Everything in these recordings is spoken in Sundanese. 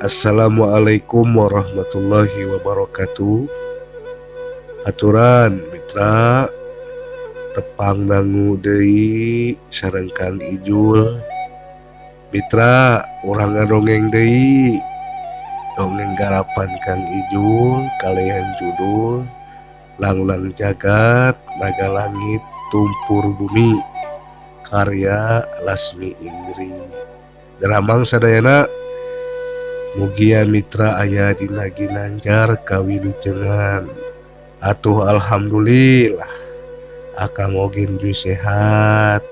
Assalamualaikum warahmatullahi wabarakatuh. Aturan mitra tepang nangu deui sareng Kang Ijul. Mitra urang ngadongeng deui dongeng garapan Kang Ijul kalian judul Lang-Lang Jagat Naga Langit Tumpur Bumi karya Lasmi Indri. Daramang sadayana mugia mitra aya dina ginanjar kawilujengan. Atuh alhamdulillah akang oge ju sehat.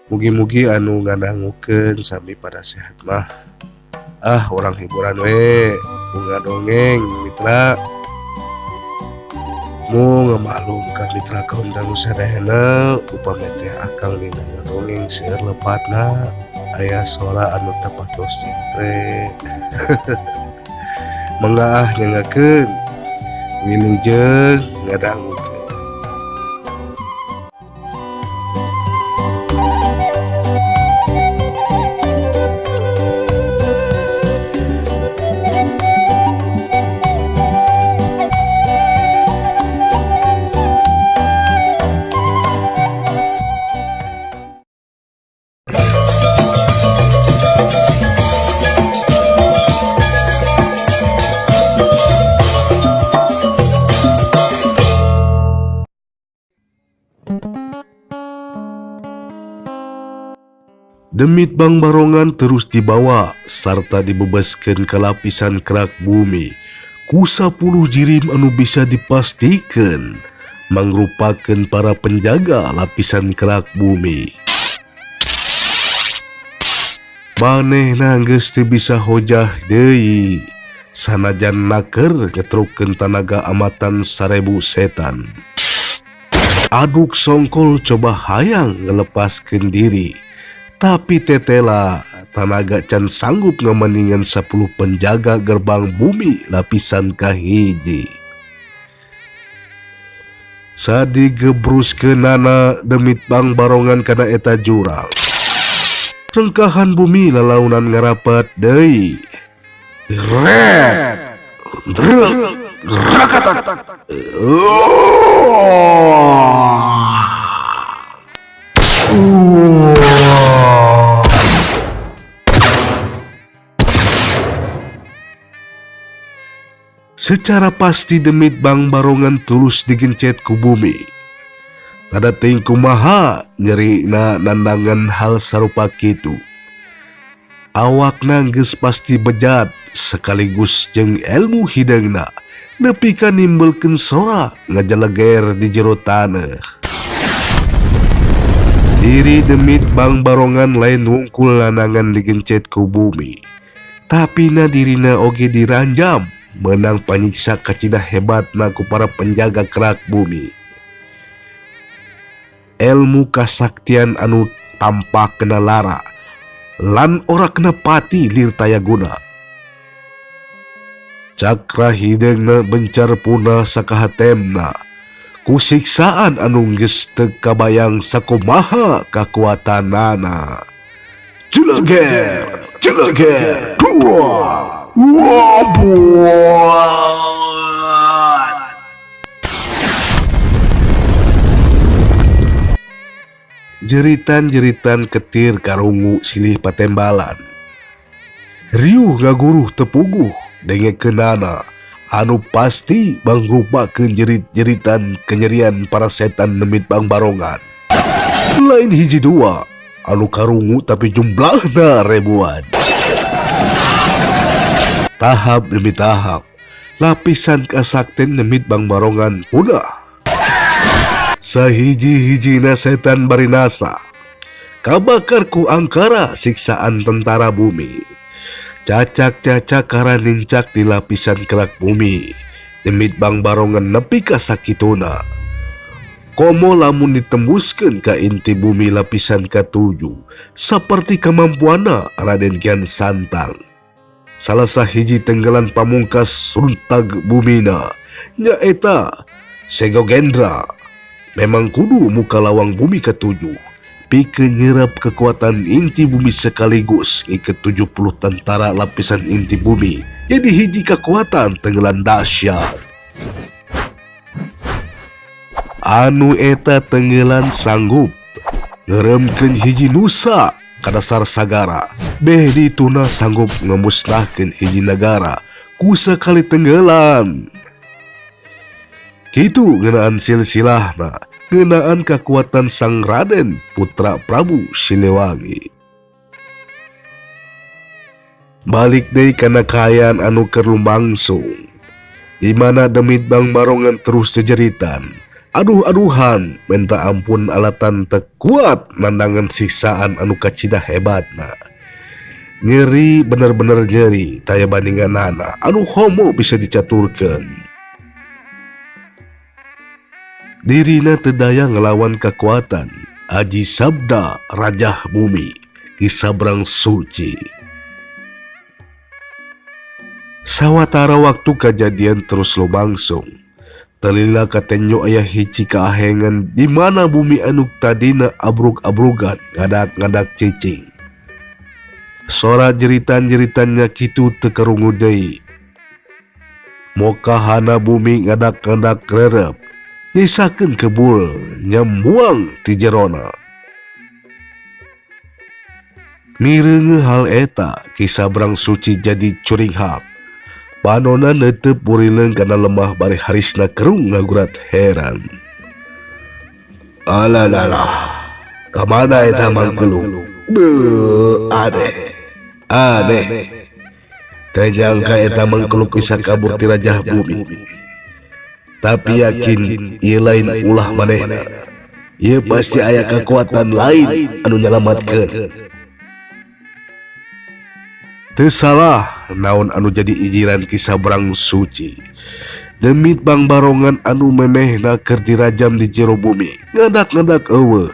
Mugi-mugi anu ngadangukeun sami pada sehat mah. Orang hiburan we bunga dongeng mitra. Mu ngamaklum ka mitra kaum dangu sadayana upami teh akang dina ngadongeng seueur lepatna aya suara anu tapatos cintre. Mangga nyangakeun wilujeng ngadangukeun. Demit Bang Barongan terus dibawa serta dibebaskan ke lapisan kerak bumi ku 10 jirim anu bisa dipastikan mangrupakeun para penjaga lapisan kerak bumi. Manehna geus teu bisa hojah deui sanajan naker ngetrukeun tanaga amatan 1000 setan. Aduk songkol coba hayang ngelepaskeun diri. Tapi tetela tanaga can sanggup ngamandingan 10 penjaga gerbang bumi lapisan kahiji. Sadigebruskeunana Demit Bang Barongan kana eta jurang. Rengkahan bumi lalaunan ngarapat deui. Red. Rakatak. Secara pasti Demit Bang Barongan tulus digencet ku bumi. Tada teuing kumaha nyerina nandangan hal sarupa kitu. Awakna geus pasti bejat sekaligus jeung ilmu hideungna nepi ka nimbulkeun sora ngajeleger di jero taneuh. Diri Demit Bang Barongan lain wungkul lanangan digencet ku bumi. Tapi na dirina oge diranjam menang panyiksa kacida hebatna ku para penjaga kerak bumi. Ilmu kasaktian anu tampak kena lara lan ora kena pati lir tayaguna. Cakra hideungna bencar punah sakahatemna ku siksaan anu geus teu kabayang sakumaha kakuatanana. Jeleger jeritan-jeritan ketir karungu silih patembalan. Riuh ngaguruh tepuguh dengekeunana anu pasti mangrupakeun jerit-jeritan kenyerian para setan Demit Bang Barongan. Lain hiji dua anu karungu tapi jumlahna ribuan. Tahap demi tahap lapisan kasakten Demit Bang Barongan punah. Sahiji-hijina setan barinasa kabakar ku angkara siksaan tentara bumi. Cacak-cacak kara nincak di lapisan kerak bumi. Demit Bang Barongan nepi ka sakituna. Komo lamun ditembuskeun ka inti bumi lapisan ka-7 saperti kemampuana Raden Kian Santang. Salah sahiji tenggelan pamungkas suntag bumina nyaeta Segogendra. Memang kudu muka lawang bumi ke-7 pikeun nyerap kekuatan inti bumi sekaligus ke 70 tentara lapisan inti bumi. Jadi hiji kekuatan tenggelan dahsyat. Anu eta tenggelan sanggup ngeremkeun hiji nusa ka dasar sagara. Beh dituna sanggup ngemusnahkeun hiji negara ku sakali tenggelan. Kitu ngeunaan silsilahna, ngeunaan kekuatan Sang Raden putra Prabu Siliwangi. Balik deui kana kaayaan anu keur lumangsung, di mana Demit Bang Barongan terus jejeritan, aduh-aduhan minta ampun alatan teu kuat nandangan siksaan anu kacida hebatna. Nyeri bener-bener nyeri taya bandinganana anu homo bisa dicaturkeun. Dirina teu daya ngelawan kekuatan Aji Sabda Raja Bumi di sabrang suci. Sawatara waktu kejadian terus lumangsung, telila katenyo aya hiji kaahengan di mana bumi anu tadina abrug-abrugan ngadak-ngadak cicing. Sora jeritan-jeritannya kitu teu karungu deui. Mokahana bumi ngadak-ngadak rerep, nyisakeun kebul nyambuang ti jerona. Mireungeun hal eta kisah berang suci jadi curing hak. Panona neuteup burileung kana lemah bari harisna kerung ngagurat heran. Alalalah, kamana eta mangkelung? Aneh. Teu nyangka eta mangkelung bisa kabur ti Raja Bumi. Tapi yakin ieu lain ulah manehna. Ieu pasti aya kekuatan lain anu nyalamatkeun. Teu salah naon anu jadi ijiran kisah berang suci. Demit Bang Barongan anu memehna keur dirajam di jero bumi ngadak-ngadak eueuh.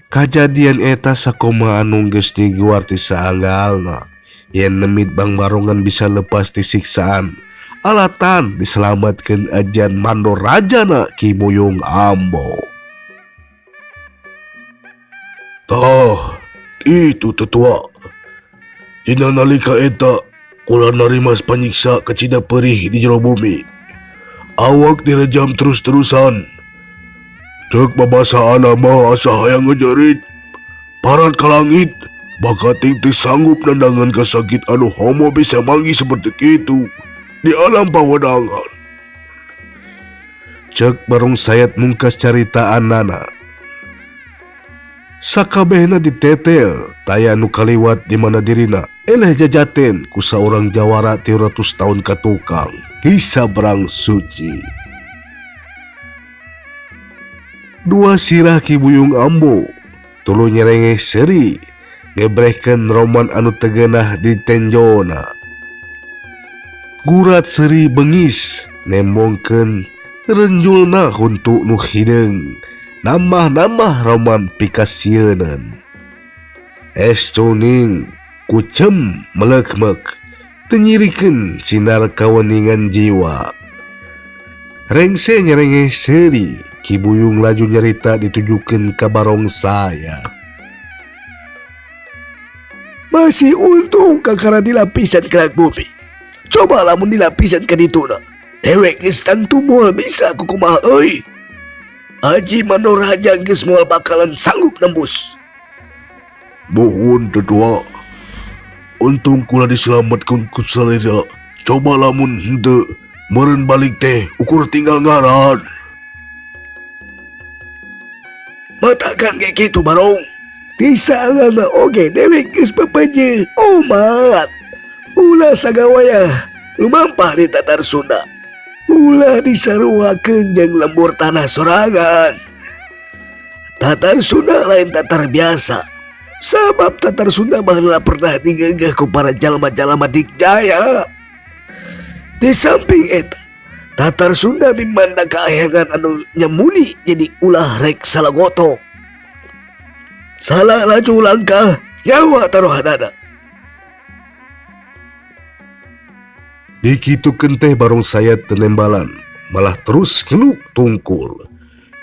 Kajadian eta sakoma anu geus diguar ti saanggalna. Yen Demit Bang Barongan bisa lepas ti siksaan, alatan diselamatkeun ajan mando rajana Ki Muyung Ambo. Tah, itu tetua. Dina nalika eta, kula narima panyiksa kacida perih di jero bumi. Awak direjam terus-terusan. Cek babasaan mah asa hayang ngejerit. Parat ka langit, bakating teu sanggup nandangan kasakit anu homo bisa manggi seperti itu di alam pawadangan. Cek barung sayat mungkas caritaan nana. Sakabehna ditetel taya nu kaliwat di mana dirina eleh jajaten ku saurang jawara 300 tahun katukang kisah berang suci. Dua sirah Ki Buyung Ambo tulu nyerengeh seri ngebrehkeun roman anu tegeunah di tenjona. Gurat seri bengis nembongkeun renjulna huntu nu hideung. Nambah-nambah roman pikasieun. Es cuning kucem melekmek tenyirikeun sinar kaweningan jiwa. Rengse nyerengeh seri Ki Buyung laju nyarita ditujukeun ka barongsaya. Masih untung kakara di lapisan kerak bumi. Coba lamun di lapisan kadituna. Dewek geus tantu moal bisa kukumaha euy. Aji Mano Raja geus moal bakalan sanggup nembus. Nuhun tetua. Untung kula diselamatkeun ku salira. Coba lamun henteu meureun balik teh ukur tinggal ngaran. Matakan kayak gitu barong. Bisa ngana oge dewek geus papaje. Omat. Ulah sagawaya lumampah di Tatar Sunda. Ulah disaruakeun jeung lembur tanah sorangan. Tatar Sunda lain Tatar biasa. Sabab Tatar Sunda baheula pernah digeugeuh ku para jalma-jalma dikjaya. Di samping eta, Tatar Sunda mimanda kaayangan anu nyemuni jadi ulah rek salagoto. Salah laju langkah nyawa taruhanana. Dikitukeun teh barong sayat tenembalan, malah terus ngeluk tungkul.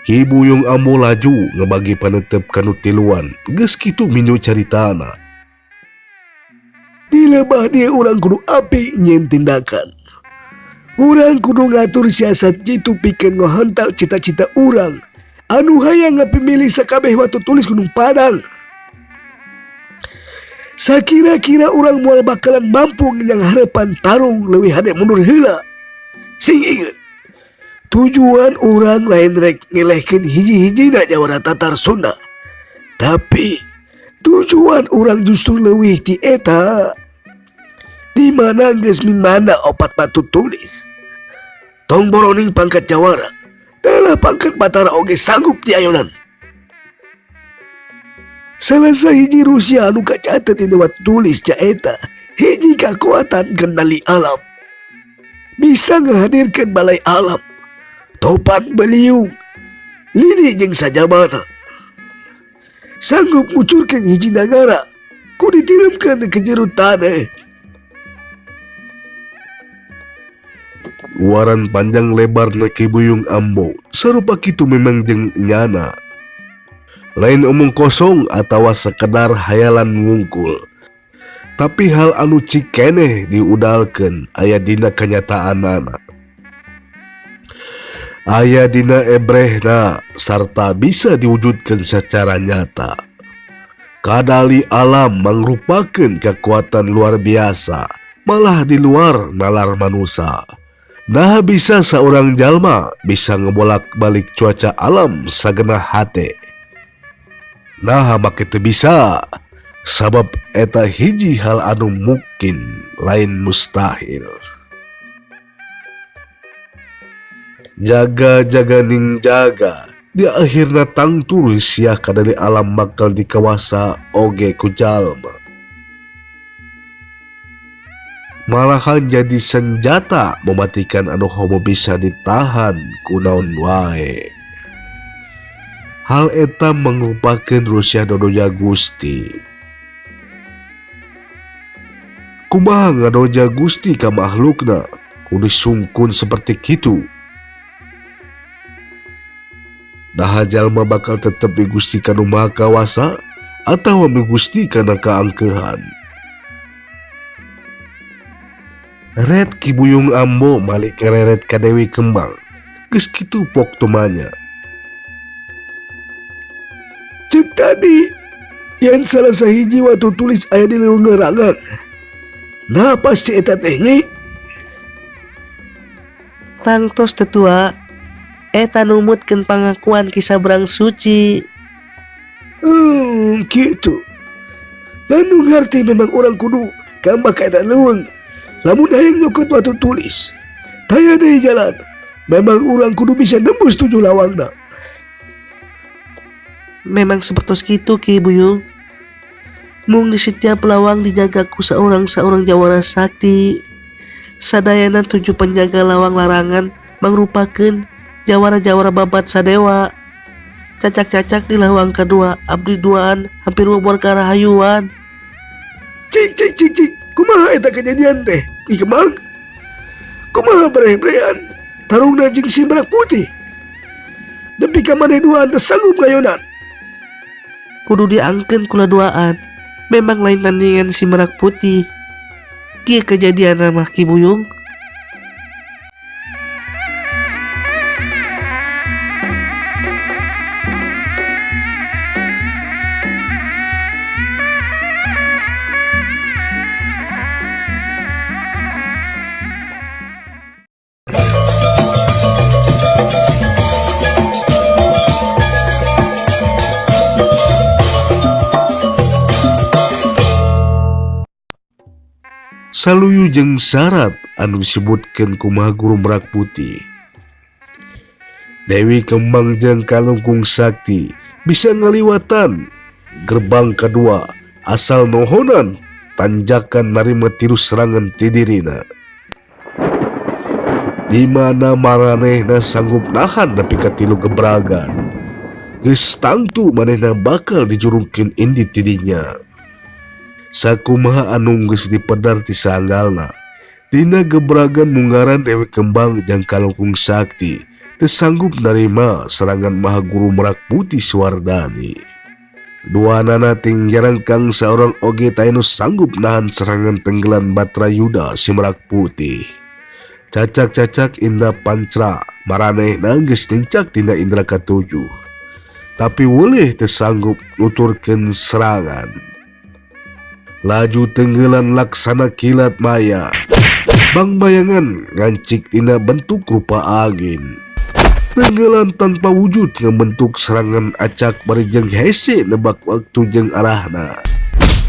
Ki Buyung Ambo laju ngebagi panetep kanu tiluan. Geus kitu minyo caritana. Di lebah dia orang kudu api nyen tindakan. Urang kudu ngatur siasat jitu pikeun ngohantal cita-cita urang anu hayang ngapimilih sakabeh watu tulis Gunung Padang. Sakira-kira urang moal bakalan mampu ngenyang harapan tarung leuwih hade mundur heula. Sing inget, tujuan urang lain rek ngelehkeun hiji-hijina jawara Tatar Sunda. Tapi tujuan urang justru leuwih ti eta. Di mana geus mimana opat batu tulis. Tong boroning pangkat jawara, dalah pangkat Batara oge sanggup ti ayonan. Salasa hiji Rusia anu kacatet dina watu tulis jaeta hiji kakuatan kendali alam. Bisa ngahadirkeun balai alam, topan beliung, lini jeung sajabana. Sanggup ngucurkeun hiji nagara, ku ditileumkeun ke jero taneuh. Waran panjang lebar na Ki Buyung Ambo sarupa kitu memang jeung nyana. Lain omong kosong atawa sekedar hayalan ngungkul. Tapi hal anu cik keneh diudalkeun aya dina kanyataanana. Aya dina ebrehna sarta bisa diwujudkeun secara nyata. Kadali alam mangrupakeun kekuatan luar biasa, malah di luar nalar manusia. Nah bisa seorang jalma bisa ngebolak-balik cuaca alam sagenah hate. Nah make teu bisa. Sabab eta hiji hal anu mungkin lain mustahil. Jaga-jaga ning jaga. Di akhirna tang turis sia kadali alam bakal dikawasa oge ku jalma. Malahan jadi senjata mematikan anu homo bisa ditahan ku naon wae. Hal eta mangrupakeun Rusia dodoja Gusti. Kumaha ngadoja Gusti ka makhlukna kudu sungkun seperti kitu. Nah jalma bakal tetep migusti kanu maha kawasa atawa migusti kana kaangkeuhan. Red Ki Buyung Ambo balik ngereret ka Dewi Kembang. Geus kitu pok tumanya. Cek tadi yang salah sahiji watu tulis aya di leuweung nerangan. Nah pasti eta teh nyi. Tangtos tetua, eta numutkeun pangakuan Ki Sabrang Suci. Gitu. Lalu ngarti memang orang kudu kambak eta leuweung. Lamun hayang nyokot watu tulis, taya deui jalan. Memang orang kudu bisa nembus 7 lawangna. Memang sepertos kitu Ki Buyung. Mung di setiap lawang dijaga ku seorang jawara sakti. Sadayana 7 penjaga lawang larangan mangrupakeun jawara-jawara babat sadewa. Cacak-cacak di lawang kedua abdi duaan hampir bobor ka rahayuan. Cik. Kumaha eta kejadian teh? Ki Kembang? Kumaha breh-brehan tarungna jeung si Merak Putih? Nepi ka maneh duaan teu sanggup ngayonan. Kudu diangkeun kula duaan. Memang lain tandingan si Merak Putih. Kieu kejadian mah Ki Buyung. Saluyu jeung syarat anu disebutkeun kumaha Guru Merak Putih. Dewi Kembang jeung Kalungkung Sakti bisa ngaliwatan gerbang kedua asal nohonan tanjakan narima tiru serangan ti dirina. Di mana maranehna sanggup nahan nepi ka 3 gebragan. Geus tangtu manehna bakal dijurungkeun indi tidinya. Sakumaha anu geus dipedar ti sanggalna. Dina gebragan munggaran Dewi Kembang jeung Kalungkung Sakti Tersanggup narima serangan Mahaguru Merak Putih Suwardani. Dua nana ting jarang kang seorang oge tainu sanggup nahan serangan tenggelan Batra Yuda si Merak Putih. Cacak-cacak indah pancra marane nangges tincak tina indra katujuh. Tapi boleh tersanggup nuturkan serangan. Laju tenggelan laksana kilat maya. Bang bayangan ngancik tina bentuk rupa angin. Tenggelan tanpa wujud yang bentuk serangan acak barijeng hese nebak waktu jeng arahna.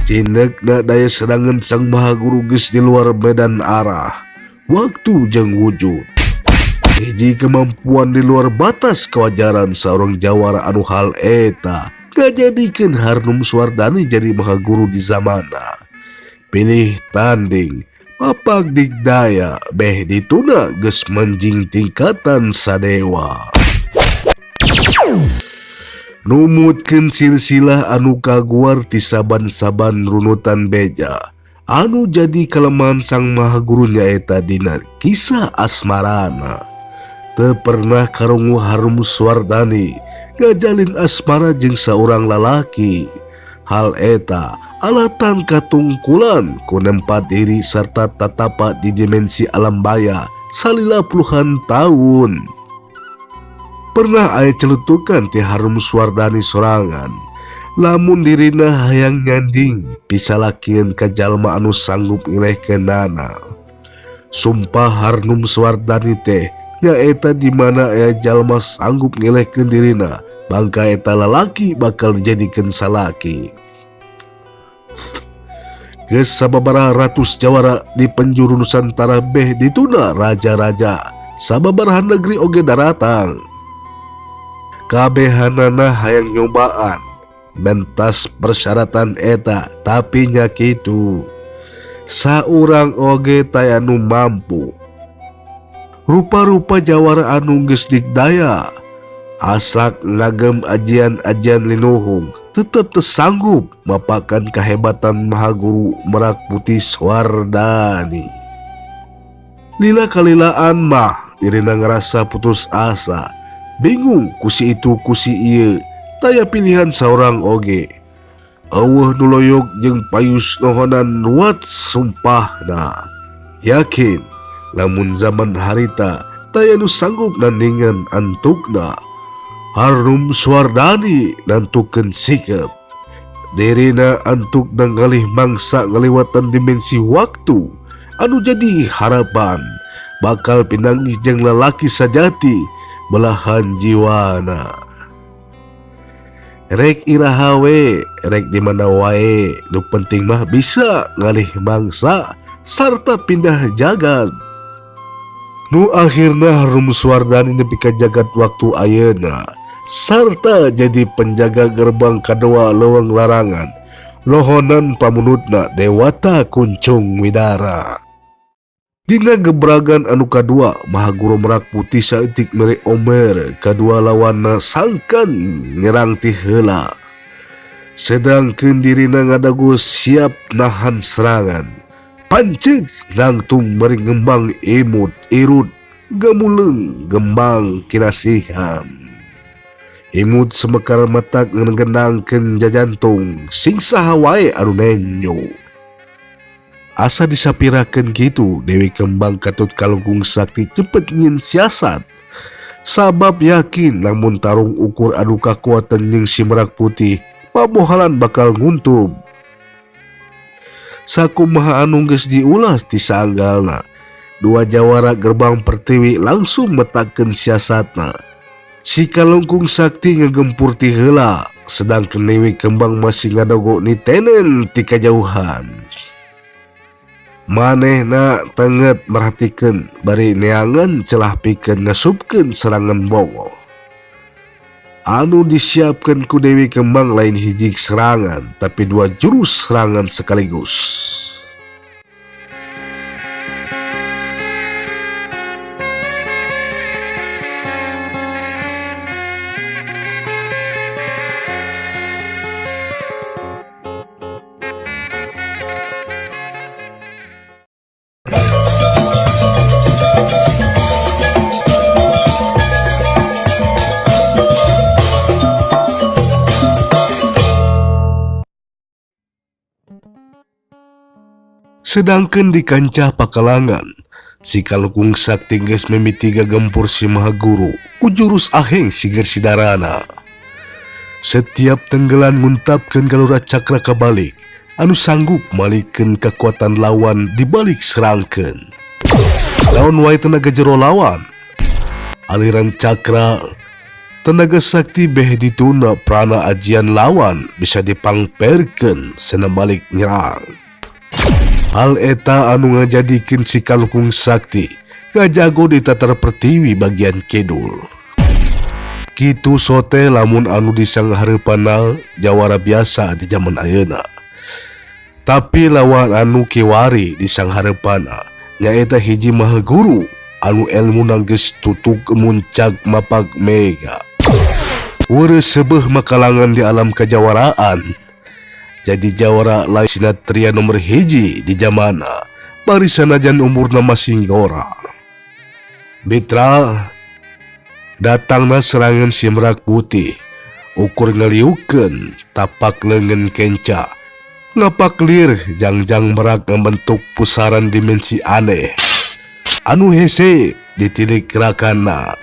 Cindek na daya serangan sang Mahaguru geus di luar medan arah. Waktu jeng wujud. Hiji kemampuan di luar batas kewajaran seorang jawara anu hal eta ngajadikeun Harnum Suwardani jadi Mahaguru di zamana. Pilih tanding papak digdaya beh dituna geus menjing tingkatan sadewa. Numutkeun silsilah anu kaguar ti saban-saban runutan beja anu jadi kelemahan sang Mahaguru nyaeta dina kisah asmarana. Teu pernah karungu Harnum Suwardani ngajalin asmara jeung saurang lalaki. Hal eta alatan katungkulan ku nempat diri serta tatapa di dimensi alam baya salila puluhan tahun. Pernah aya celutukan ti Harnum Suwardani sorangan, lamun dirina hayang nyanding pisalakieun ka jalma anu sanggup ngilehkeunana. Sumpah Harnum Suwardani teh nyaeta di mana aya jalma sanggup ngilehkeun dirina, bangka eta lalaki bakal dijadikeun salaki. Geus sababaraha ratus jawara di penjuru Nusantara beh dituna raja-raja sababaraha negeri oge daratang. Kabehanana hayang nyobaan mentas persyaratan eta, tapi nya kitu saurang oge tayanu mampu. Rupa-rupa jawara anu geus digdaya asak ngagem ajian-ajian linuhung tetap tersanggup mapakan kehebatan Mahaguru Merak Putih Suwardani. Lila kalilaan mah dirina ngerasa putus asa, bingung kusi itu kusi ieu, taya pilihan seorang oge. Eueuh nuloyog jeung payus nohonan nuat sumpahna. Yakin lamun zaman harita taya nu sanggup nandingan antukna. Harnum Suwardani nantukeun sikap. Dirina antuk ngalih mangsa ngaliwatan dimensi waktu anu jadi harapan bakal pinanggih jeung lalaki sajati belahan jiwana. Rek iraha we, rek di mana wae, nu penting mah bisa ngalih mangsa sarta pindah jagat. Nu akhirna Harnum Suwardani nepi ka jagat waktu ayeuna sarta jadi penjaga gerbang kadua leuweung larangan lohonan pamunutna Dewata Kuncung Widara. Dina gebragan anu kadua Mahaguru Merak Putih saeutik mere omer kadua lawanna sangkan nyerang ti heula. Sedangkeun dirina ngadagu siap nahan serangan. Panceg langtung bari ngembang imut irut gamuleung gembang kinasihan. Imut semekar matak ngegendangkeun jajantung sing saha wae anu nenyo. Asa disapirakeun kitu Dewi Kembang katut kalungkung sakti cepet nyieun siasat. Sabab yakin lamun tarung ukur anu kakuatan jeung si Merak Putih pamohalan bakal nguntub. Sakumaha anu geus diulas ti saanggalna, dua jawara gerbang pertiwi langsung metakeun siasatna. Si kalungkung sakti ngegempur ti heula, sedangkeun Dewi Kembang masih ngadogo nitenen ti kajauhan. Manehna tenget merhatikeun bari neangan celah pikeun ngasupkeun serangan bongo. Anu disiapkeun ku Dewi Kembang lain hiji serangan, tapi dua jurus serangan sekaligus. Sedangkan di kancah pakalangan, si Kalungkung Sakti geus mimiti gagempur si Mahaguru ku jurus aheng sigar sidarana. Setiap tenggelan nguntapkeun galura cakra kabalik anu sanggup malikeun kekuatan lawan dibalik serangkeun. Lawan wae tenaga jero lawan, aliran cakra tenaga sakti beh dituna prana ajian lawan bisa dipangperkeun sena balik nyerang. Hal eta anu ngajadikeun si Kalungkung Sakti ngajago di tatar pertiwi bagian kidul. Kitu sote lamun anu disanghareupanna jawara biasa di zaman ayeuna. Tapi lawan anu kiwari disanghareupanna nyaeta hiji Mahaguru anu elmuna geus tutug muncak mapag mega. Weureuh seubeuh makalangan di alam kajawaraan. Jadi jawara lain sinatria nomor hiji di zamana bari sanajan umurna masih ngora. Mitra, datangna serangan si Merak Putih ukur ngaliukeun tapak leungeun kenca ngapak lir jangjang merak membentuk pusaran dimensi aneh anu hese ditilik gerakanna.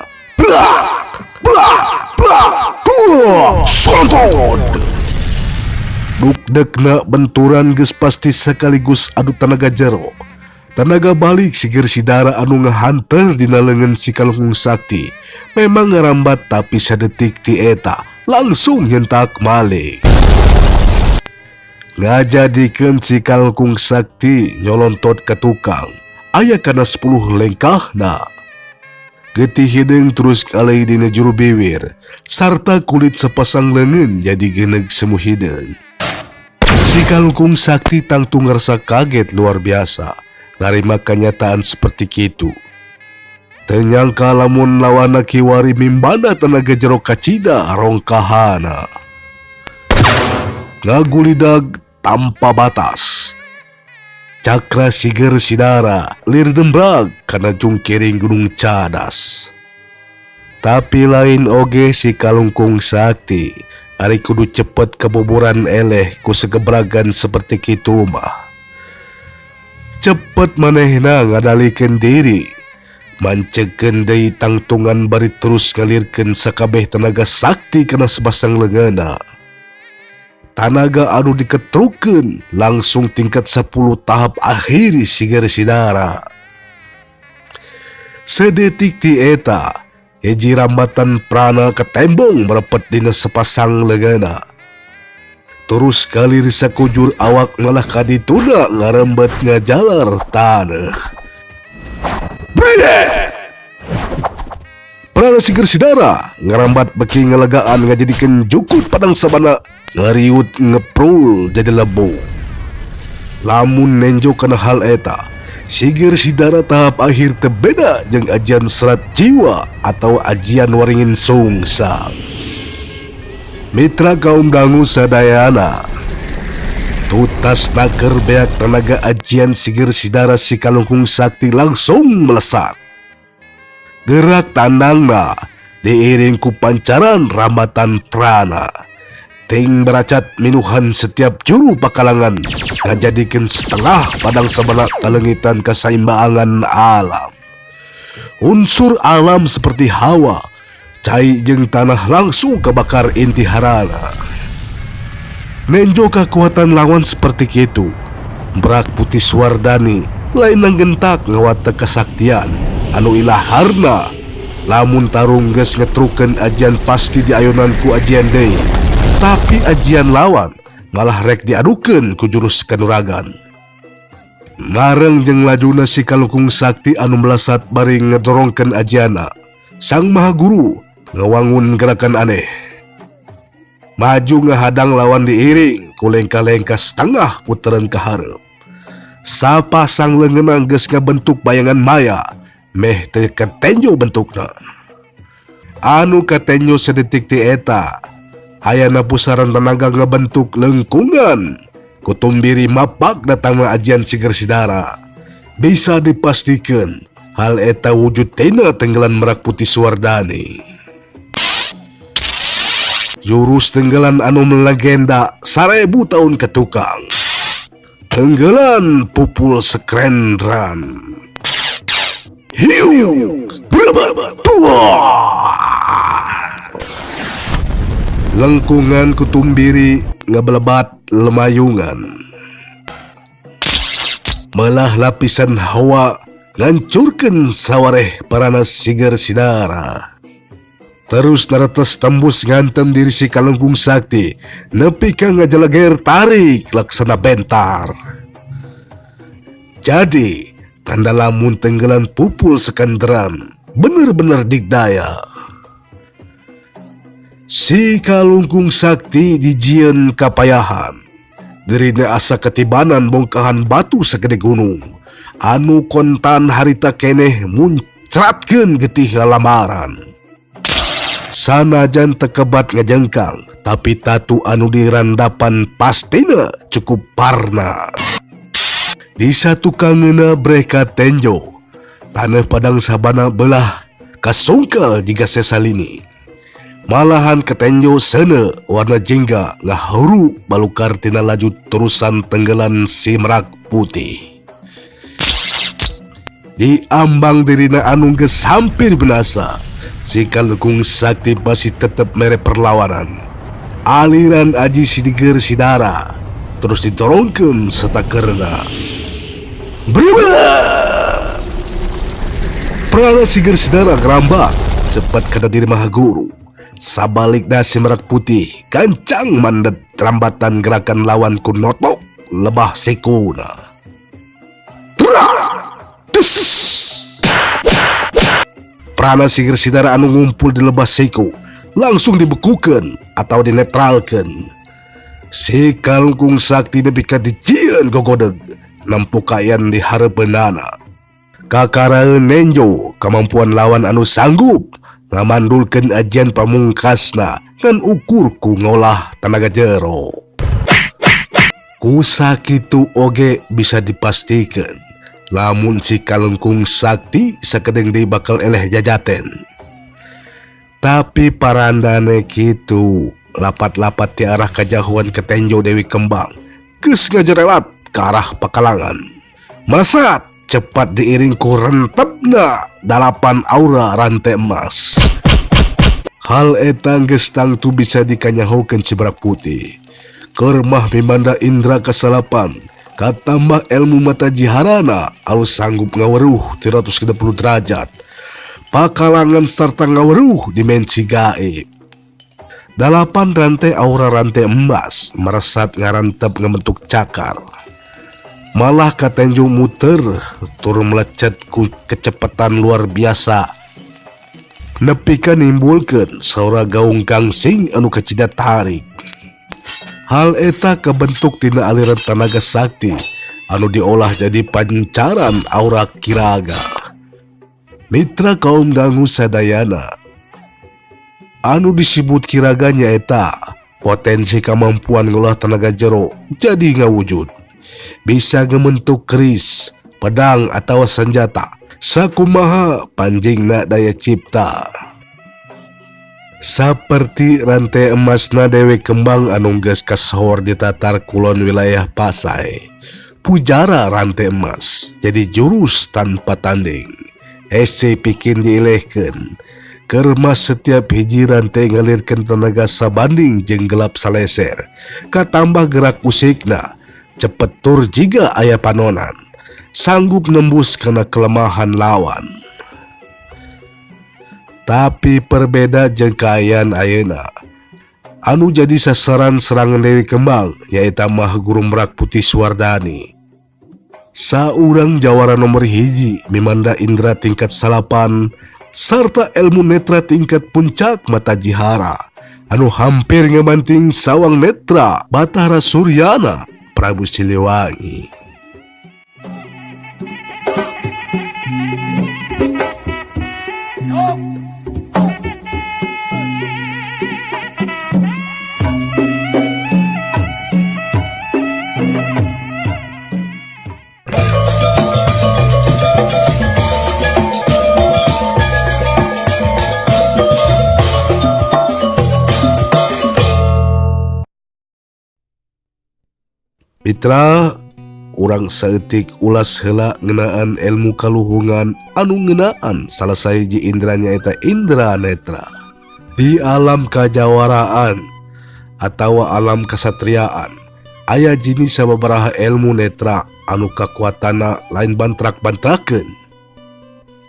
Dukdekna benturan geus pasti sekaligus adu tenaga jero. Tenaga balik sigar sidara anu ngahanter dina leungeun si Kalungkung Sakti memang ngarambat tapi sadetik ti eta langsung nyentak malih. Ngajadikeun si Kalungkung Sakti nyolontot ke tukang aya kana 10 lengkahna. Getih hideung terus kalih dina juru bibir sarta kulit sepasang leungeun jadi geuneg semu hideung. Si Kalungkung Sakti tangtu ngerasa kaget luar biasa narima kenyataan seperti kitu. Teu nyangka lamun lawana kiwari mimbana tenaga jero kacida rongkahana. Ngagulidag tanpa batas. Cakra sigar sidara lir dembrag kana jungkiring gunung cadas. Tapi lain oge si Kalungkung Sakti ari kudu cepet keboboran eleh ku segebragan seperti kitu mah. Cepet manehna ngadalikeun diri, mancekeun deui tangtungan bari terus ngalirkeun sakabeh tenaga sakti kana sebasang leungeunna. Tanaga anu diketrukeun langsung tingkat 10 tahap akhir sigar sidara. Sedetik ti eta hiji rambatan prana ketembong merepet dina sepasang leungeunna. Terus kalir sakujur awak malah kadituna ngarembet ngajalar taneuh. Brede! Prana sigar sidara ngarambat beki ngalegaan ngajadikeun jukut padang sabana ngariut ngeprul jadi lebu. Lamun nenjo kana hal eta, sigar sidara tahap akhir tebeda jeung ajian serat jiwa atau ajian waringin sungsang. Mitra kaum dangu sadayana, tutas naker beak tenaga ajian sigar sidara si Kalungkung Sakti langsung melesat. Gerak tandangna diiring ku pancaran rambatan prana. Ting beracat minuhan setiap juru pakalangan ngajadikeun setengah padang sabana kalengitan kasaimbangan alam. Unsur alam seperti hawa, cai jeung tanah langsung kebakar intiharana. Nenjo kekuatan lawan seperti kitu, Merak Putih Swardani lain nanggentak ngawata kesaktian anu ilaharna. Lamun tarung geus ngetrukeun ajian pasti diayonan ku ajian deui. Tapi ajian lawan malah rek diadukeun ku jurus kanuragan. Ngareng jeung lajuna si Kalungkung Sakti anu melesat bari ngedorongkeun ajiana. Sang Mahaguru ngawangun gerakan aneh. Maju ngahadang lawan diiring ku lengka-lengka setengah puteran ka hareup. Sapasang leungeunna geus ngabentuk bayangan maya, meh teu katenjo bentukna. Anu katenjo sadetik ti eta, ayana pusaran tenaga ngabentuk lengkungan kutumbiri mapak datangna ajian sigar sidara. Bisa dipastikan hal eta wujud tina tenggelan Merak Putih Swardani. Jurus tenggelan anu melegenda 1000 tahun ke tukang. Tenggelan pupul sekrendran. Hiu berat tua. Lengkungan kutumbiri ngebelebat lemayungan. Melah lapisan hawa ngancurkan sawareh parana sigar sidara. Terus narates tembus ngantem diri si Kalungkung Sakti, nepi ka ngajalager tarik laksana bentar. Jadi tanda lamun tenggelan pupul sekanderan bener-bener digdaya. Si Kalungkung Sakti dijieun kapayahan. Dirina asa ketibanan bongkahan batu segede gunung. Anu kontan harita keneh muncratkeun getih lamaran. Sanajan tekebat ngajengkang, tapi tatu anu dirandapan pastina cukup parna. Di satu kangeuna breka tenjo, tanah padang sabana belah kasungkal jiga sesalini. Malahan ketenjo sana warna jingga ngahuru balukar tina laju terusan tenggelan si Merak Putih. Di ambang dirina anu geus hampir binasa, si Kalungkung Sakti masih tetap mere perlawanan. Aliran aji sidiger sidara terus ditorongkeun setakerna. Berubah! Perana siger sidara gerambak cepat kada diri maha guru. Sabalikna si Merak Putih gancang mandet rambatan gerakan lawan ku notok lebah sikuna. Prana siger sidara anu ngumpul di lebah siku langsung dibekukeun atau dinetralkeun. Si Kalungkung Sakti nepi ka dijieun gogodeg nampukayan di hareupeunana. Kakaraeun nenjo kemampuan lawan anu sanggup ngamandulkeun ajian pamungkasna ngan ukur ku ngolah tenaga jero. Ku sakitu oge bisa dipastikan lamun si Kalungkung Sakti sakedeng deui bakal eleh jajaten. Tapi parandane kitu lapat-lapat ti arah kajahuan ketenjo Dewi Kembang geus ngajerelat ke arah Pakalangan. Melesat cepat diiring ku rentepna dalapan aura rantai emas. Hal eta geus tangtu bisa dikanyahokeun si Merak Putih. Keur mah mimanda indra kasalapan katambah ilmu mata jiharana anu sanggup ngaweruh 360 derajat. Pakalangan serta ngaweruh dimensi gaib. Dalapan rantai aura rantai emas meresat ngarantep ngebentuk cakar. Malah katenjo muter turun melecet ku kecepatan luar biasa. Nepi ka nimbulkeun saura gaung gangsing anu kacida tarik. Hal eta kebentuk tina aliran tenaga sakti anu diolah jadi pancaran aura kiraga. Mitra kaum dangu sadayana anu disebut kiraganya eta potensi kemampuan ngolah tenaga jero jadi ngawujud. Bisa ngebentuk keris, pedang atau senjata sakumaha panjingna daya cipta. Saperti rantai emasna Dewi Kembang anu geus kasohor di tatar kulon wilayah Pasai. Pujara rantai emas jadi jurus tanpa tanding. Hese pikin dielehkeun. Keur mas setiap hiji rantai ngalirkeun tenaga sabanding jeung gelap saleser. Katambah gerak usikna cepet tur jiga aya panonan. Sanggup nembus kana kelemahan lawan. Tapi perbeda jeung kaayaan ayeuna. Anu jadi sasaran serangan Dewi Kembang nyaeta mah Guru Merak Putih Suwardani. Saurang jawara nomor hiji mimanda indra tingkat 8 sarta ilmu netra tingkat puncak mata jihara anu hampir ngebanting sawang netra Batara Suryana Prabu Siliwangi. Mitra, urang saeutik ulas heula ngeunaan ilmu kaluhungan anu ngeunaan salah sahiji indranya eta indra netra. Di alam kajawaraan atawa alam kasatriaan aya jenis sababaraha ilmu netra anu kakuatana lain bantrak-bantrakeun.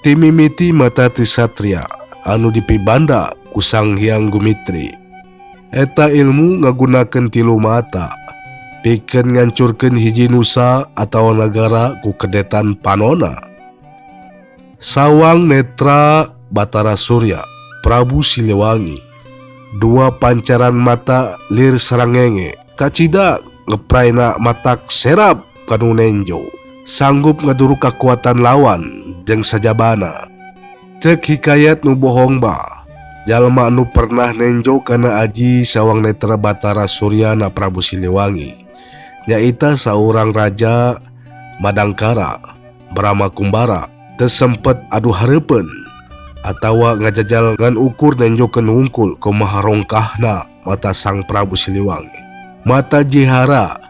Ti mimiti mata ti satria anu dipibanda ku Sang Hyang Gumitri. Eta ilmu ngagunakeun tilu mata pikeun ngancurkeun hiji nusa atawa nagara ku kedetan panona. Sawang netra Batara Surya Prabu Siliwangi, dua pancaran mata lir sarangenge kacida ngepraina matak serap kanu nenjo, sanggup ngaduru kakuatan lawan jeung sajabana. Ceuk hikayat nu bohong ba, jalma anu pernah nenjo kana aji sawang netra Batara Suryana Prabu Siliwangi nyaita saurang raja Madangkara Brahma Kumbara teu sempet adu hareupeun atawa ngajajal ngan ukur nenjokeun hungkul kumaha rongkahna mata Sang Prabu Siliwangi. Mata jihara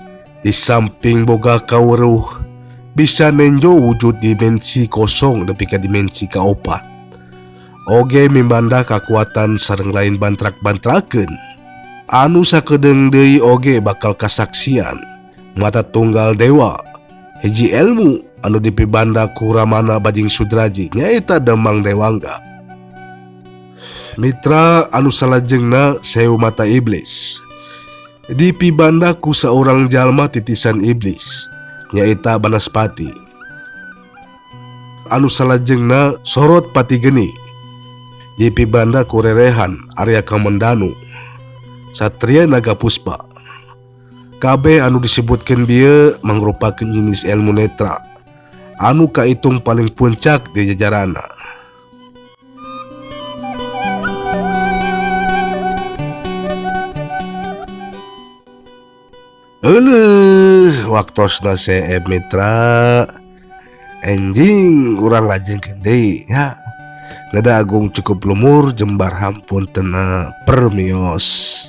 di samping boga kaweuruh bisa nenjo wujud dimensi kosong nepi ka dimensi kaopat. Oge mimbanda kakuatan sareng lain bantrak-bantrakeun. Anu sakedeung deui oge bakal kasaksian mata tunggal dewa. Hiji ilmu anu dipibanda ku Ramana Bajing Sudraji nyaeta Demang Dewangga. Mitra anu salajengna Sewu Mata Iblis dipibanda ku saurang jalma titisan iblis nyaeta Banaspati. Anu salajengna Sorot Pati Geni dipibanda ku Rerehan Arya Kamandanu Satria Naga Puspa. Kabeh anu disebutkeun bieu mangrupakeun jenis ilmu netra anu kaitung paling puncak di jajarana. Waktosna seeb mitra enjing urang lajengkeun deui nya. Ngada agung cukup lumur jembar hampun tena permios.